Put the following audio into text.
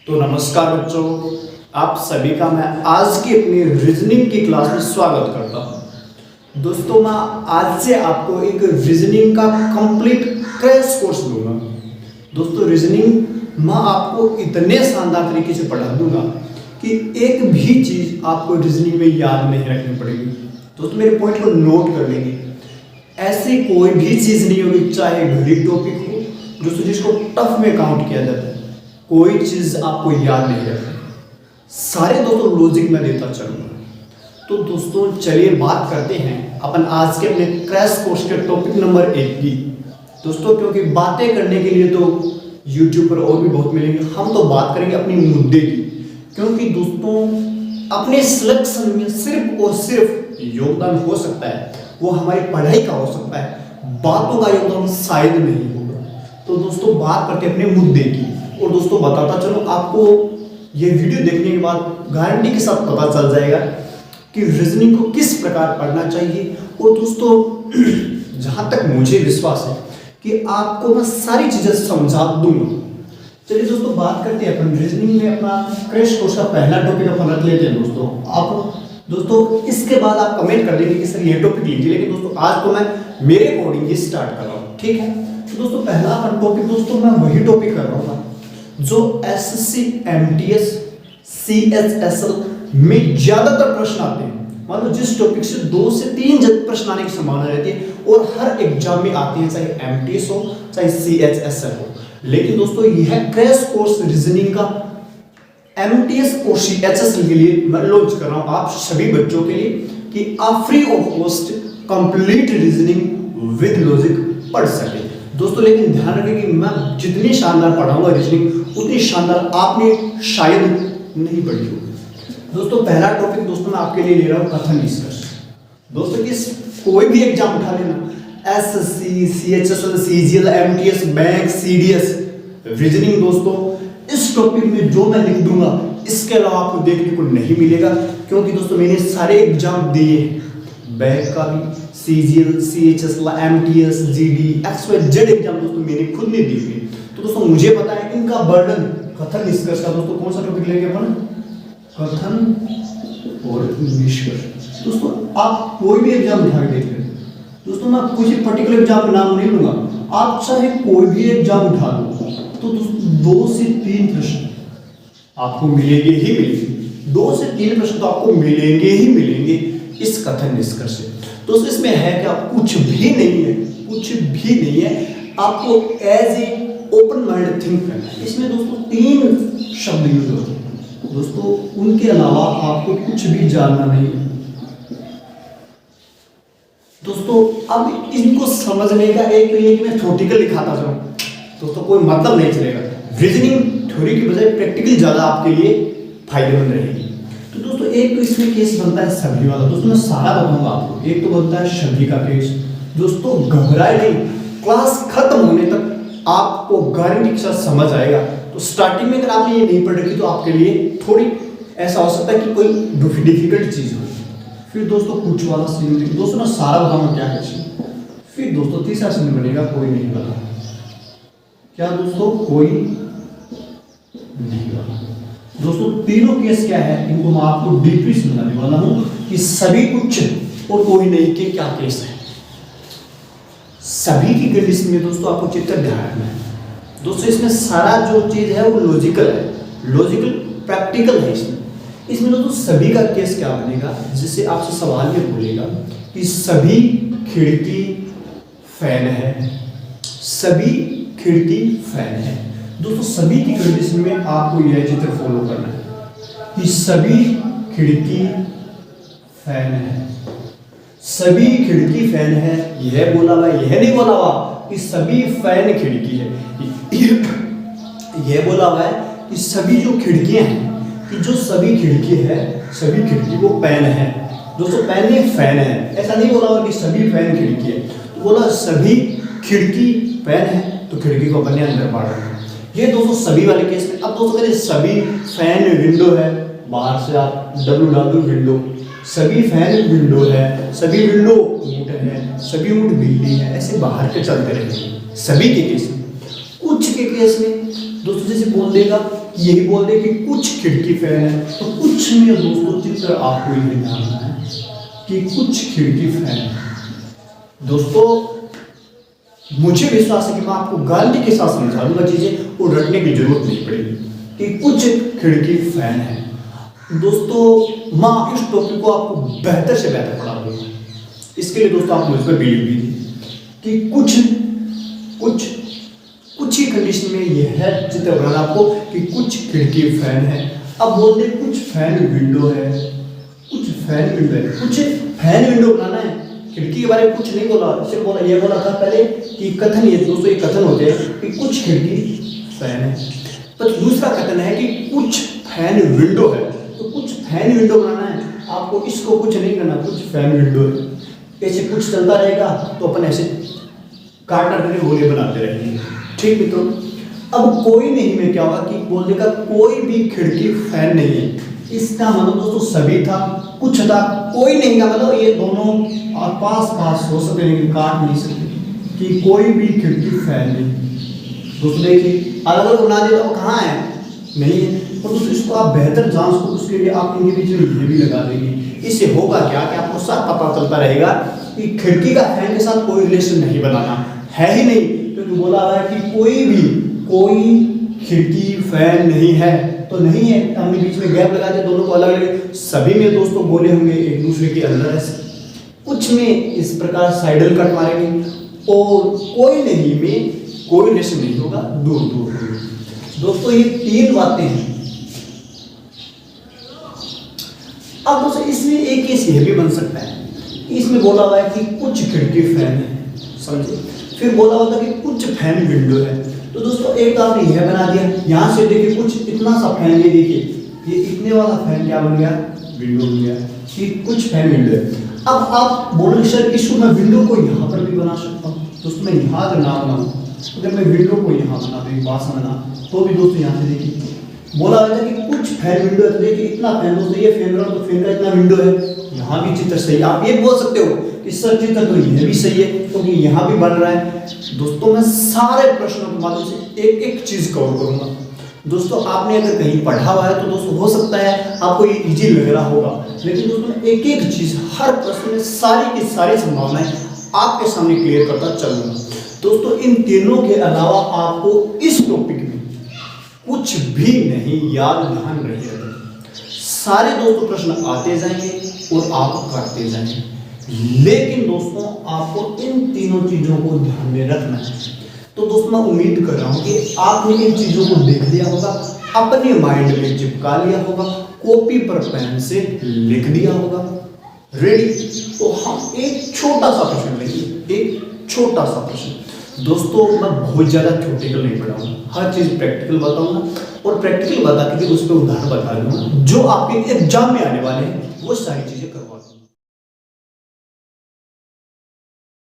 तो नमस्कार बच्चों, आप सभी का मैं आज की अपनी रीजनिंग की क्लास में स्वागत करता हूं। दोस्तों, मैं आज से आपको एक रीजनिंग का कंप्लीट क्रैश कोर्स दूंगा। दोस्तों, रीजनिंग मैं आपको इतने शानदार तरीके से पढ़ा दूंगा कि एक भी चीज़ आपको रीजनिंग में याद नहीं रखनी पड़ेगी। दोस्तों, मेरे पॉइंट को नोट कर लेंगे। ऐसी कोई भी चीज़ नहीं होगी, चाहे घड़ी टॉपिक हो दोस्तों जिसको टफ में काउंट किया जाता है, कोई चीज़ आपको याद नहीं रखनी। सारे दोस्तों लॉजिक में देता चलूँगा। तो दोस्तों चलिए बात करते हैं अपन आज के अपने क्रैश कोर्स के टॉपिक नंबर 1 की। दोस्तों, क्योंकि बातें करने के लिए तो यूट्यूब पर और भी बहुत मिलेंगे, हम तो बात करेंगे अपनी मुद्दे की। क्योंकि दोस्तों अपने सिलेक्शन में सिर्फ और सिर्फ योगदान हो सकता है वो हमारी पढ़ाई का हो सकता है, बातों का योगदान शायद नहीं होगा। तो दोस्तों बात करते हैं अपने मुद्दे की। और दोस्तों बताता चलो, आपको ये वीडियो देखने के बाद गारंटी के साथ पता चल जाएगा कि रीजनिंग को किस प्रकार पढ़ना चाहिए। और दोस्तों जहाँ तक मुझे विश्वास है कि आपको मैं सारी चीज़ें समझा दूंगा। चलिए दोस्तों बात करते हैं अपन रीजनिंग में अपना क्रैश कोर्स का पहला टॉपिक अपन रख लेते हैं। दोस्तों इसके बाद आप कमेंट कर देंगे कि सर ये टॉपिक लीजिए, लेकिन दोस्तों आज तो मैं मेरे अकॉर्डिंग ही स्टार्ट कर रहा हूँ, ठीक है। तो दोस्तों पहला अपन टॉपिक दोस्तों मैं वही टॉपिक कर रहा हूँ जो एसएससी, एमटीएस, सीएचएसएल में ज्यादातर प्रश्न आते हैं। मतलब जिस टॉपिक से 2 से 3 प्रश्न आने की संभावना रहती है और हर एग्जाम में आती है, चाहे एमटीएस हो चाहे सीएचएसएल हो। लेकिन दोस्तों यह क्रैश कोर्स रीजनिंग का एमटीएस और सीएचएसएल के लिए मैं लॉन्च कर रहा हूं आप सभी बच्चों के लिए कि आप free of cost complete reasoning with logic पढ़ सके। दोस्तों लेकिन ध्यान रखें कि मैं जितनी शानदार पढ़ाऊंगा रीजनिंग उतनी शानदार आपने शायद नहीं पढ़ी होगी। दोस्तों पहला टॉपिक दोस्तों मैं आपके लिए ले रहा हूँ कथन निष्कर्ष। दोस्तों इस कोई भी एग्जाम उठा लेना, SSC, CHSL, CGL, MTS, bank, CDS, reasoning, दोस्तों इस टॉपिक में जो मैं लिख दूंगा इसके अलावा आपको देखने को नहीं मिलेगा। क्योंकि दोस्तों मैंने सारे एग्जाम दिए, बैंक का भी, CGL, CHSL, MTS, GD, XYZ exam दोस्तों मैंने खुद नहीं दी हुई। तो दोस्तों मुझे पता है इनका बर्डन कथन निष्कर्ष का। दोस्तों कौन सा टॉपिक लेंगे अपन? कथन और निष्कर्ष। दोस्तों आप कोई भी एग्जाम उठा के देख लें। दोस्तों मैं किसी पर्टिकुलर एग्जाम का नाम नहीं लूंगा, आप चाहे कोई भी एग्जाम उठा लो तो 2 से 3 प्रश्न आपको मिलेंगे ही मिलेंगे। 2 से 3 प्रश्न तो आपको मिलेंगे ही मिलेंगे इस कथन निष्कर्ष से। दोस्तों इसमें है क्या? कुछ भी नहीं है, कुछ भी नहीं है। आपको as a open mind think करना है। इसमें दोस्तों 3 शब्द यूज होते हैं। दोस्तों उनके अलावा आपको कुछ भी जानना नहीं है। दोस्तों अब इनको समझने का एक मैं थ्योरेटिकल लिखाता जाऊं दोस्तों कोई मतलब नहीं चलेगा। रीजनिंग थ्योरी की बजाय प्रैक्टिकल ज्यादा आपके लिए फायदेमंद रहेगी। तो दोस्तों एक तो इसमें केस बनता है सभी वाला। दोस्तों मैं सारा बताऊंगा आपको। एक तो बनता है सभी का केस। दोस्तों घबराए नहीं, क्लास खत्म होने तक आपको गारंटी के साथ समझ आएगा। तो स्टार्टिंग में अगर आपने ये नहीं पढ़ रखी तो आपके लिए थोड़ी ऐसा हो सकता है कि कोई डिफिकल्ट चीज हो। फिर दोस्तों कुछ वाला सीन दोस्तों मैं सारा बताऊंगा क्या है। फिर दोस्तों तीसरा सीन बनेगा कोई नहीं बता। क्या दोस्तों? कोई नहीं बता। दोस्तों तीनों केस क्या है इनको मैं आपको डीपली समझाने वाला हूं कि सभी कुछ और कोई नहीं के क्या केस है। सभी की कंडीशन में दोस्तों आपको चित्र ध्यान रखना है। दोस्तों इसमें सारा जो चीज है वो लॉजिकल है, लॉजिकल प्रैक्टिकल है। इसमें दोस्तों सभी का केस क्या बनेगा, जिससे आपसे सवाल ये बोलेगा कि सभी खिड़की फैन है, सभी खिड़की फैन है। दोस्तों सभी की कंडीशन में आपको यह चित्र फॉलो करना है कि सभी खिड़की फैन है, सभी खिड़की फैन है। यह बोला हुआ, यह नहीं बोला हुआ कि सभी फैन खिड़की है। यह बोला हुआ है कि सभी जो खिड़कियां हैं, कि जो सभी खिड़की है, सभी खिड़की को पैन है। दोस्तों पैन नहीं फैन है। ऐसा नहीं बोला हुआ कि सभी फैन खिड़की है, तो बोला सभी खिड़की पैन है तो खिड़की को अपने अंदर बांट रहे हैं। ये दोस्तों सभी वाले केस में। अब दोस्तों अगर सभी फैन विंडो है, बाहर से आप डब्ल्यू डाल दो विंडो, सभी फैन विंडो है, सभी विंडो ऊँट है, सभी ऊँट बिल्ली है, ऐसे बाहर के चलते रहेंगे सभी के केस में। कुछ के केस में दोस्तों जैसे बोल देगा यही बोल दे कि कुछ खिड़की फैन है, तो कुछ में दोस्तों चित्र आपको ये ध्यान है कि कुछ खिड़की फैन है। दोस्तों मुझे विश्वास है कि मैं आपको गारंटी के साथ समझा दूंगा चीजें और रटने की जरूरत नहीं पड़ेगी कि कुछ खिड़की फैन है। दोस्तों मैं इस टॉपिक को आपको बेहतर से बेहतर पढ़ा दूंगा। इसके लिए दोस्तों आप मुझ पर बिलीव कीजिए कि कुछ ही कंडीशन में यह है चित्र बनाना आपको कि कुछ खिड़की फैन है। अब बोलते कुछ फैन विंडो है, कुछ फैन विंडो है, कुछ फैन विंडो बनाना है। खिड़की के बारे में कुछ नहीं बोला, सिर्फ बोला ये बोला था पहले कि कथन, ये दोस्तों ये कथन होते हैं कि कुछ खिड़की फैन है। पर दूसरा कथन है कि कुछ फैन विंडो है, तो कुछ फैन विंडो बनाना है आपको, इसको कुछ नहीं करना, कुछ फैन विंडो है। ऐसे कुछ चलता रहेगा तो अपन ऐसे काटना करके गोले बनाते रहेंगे। ठीक मित्रों, अब कोई नहीं में क्या होगा कि बोल देगा कोई भी खिड़की फैन नहीं है। इसका मतलब दोस्तों सभी था, कुछ था, कोई नहीं का मतलब ये दोनों पास पास हो सकते लेकिन काट नहीं सकते कि कोई भी खिड़की फैन नहीं। दोस्तों देखिए अलग अलग बना दिया, वो कहाँ है, नहीं है। और दोस्तों इसको आप बेहतर जान सको उसके लिए आप इनके बीच में ये भी लगा देंगे। इससे होगा क्या कि आपको सब पता चलता रहेगा कि खिड़की का फैन के साथ कोई रिलेशन नहीं बनाना है ही नहीं, क्योंकि बोला हुआ है कि कोई खिड़की फैन नहीं है, तो नहीं है। हमने बीच में गैप लगा दिया, दोनों को अलग अलग, सभी में दोस्तों बोले होंगे एक दूसरे के अंदर ऐसे, कुछ में इस प्रकार साइडल कट मारेंगे और कोई नहीं में कोई रिलेशन नहीं होगा, दूर दूर होगा। दोस्तों ये तीन बातें हैं। अब दोस्तों इसमें एक केस यह भी बन सकता है, इसमें बोला हुआ है कि कुछ खिड़की फैन है, समझे, फिर बोला हुआ था कि कुछ फैन विंडो है। तो दोस्तों एक आपने यह बना दिया, यहाँ से देखिए कुछ इतना सा फैन, ये देखिए ये इतने वाला फैन क्या बन गया, विंडो बन गया, कि कुछ फैन विंडो है। अब आप बोलोगे सर इसको मैं विंडो को यहाँ पर भी बना सकता हूँ। दोस्तों मैं यहाँ अगर ना बनाऊँ, अगर मैं विंडो को यहाँ बना दूँ एक बात समझना, तो भी दोस्तों यहाँ से देखिए बोला हुआ था कि कुछ फैन विंडो है, तो देखिए इतना फैन, दोस्तों ये फैन रहा तो फैन का इतना विंडो है, यहाँ भी चित्र सही है। आप ये बोल सकते हो कि सर चित्र तो यह भी सही है क्योंकि यहाँ भी बन रहा है। दोस्तों मैं सारे प्रश्नों के माध्यम से एक एक चीज कवर करूंगा। दोस्तों आपने अगर कहीं पढ़ा हुआ है तो दोस्तों हो सकता है आपको ये इजी लग रहा होगा, लेकिन दोस्तों मैं एक एक चीज हर प्रश्न में सारी की सारी संभावनाएं आपके सामने क्लियर करता चलूंगा। दोस्तों इन तीनों के अलावा आपको इस टॉपिक में कुछ भी नहीं याद ध्यान रहे, सारे दोस्तों प्रश्न आते जाएंगे और आप करते जाएंगे, लेकिन दोस्तों आपको इन तीनों चीजों को ध्यान में रखना है। तो दोस्तों मैं उम्मीद कर रहा हूँ कि आपने इन चीजों को देख लिया होगा, अपने माइंड में चिपका लिया होगा, कॉपी पर पेन से लिख दिया होगा। रेडी? तो हम एक छोटा सा प्रश्न लेंगे, एक छोटा सा प्रश्न। दोस्तों मैं बहुत ज़्यादा थ्योरेटिकल नहीं पढ़ाऊंगा, हर चीज़ प्रैक्टिकल बताऊंगा और प्रैक्टिकल बता के उस पर उदाहरण बता दूंगा जो आपके एग्जाम में आने वाले हैं, वो सारी चीज़ें करवा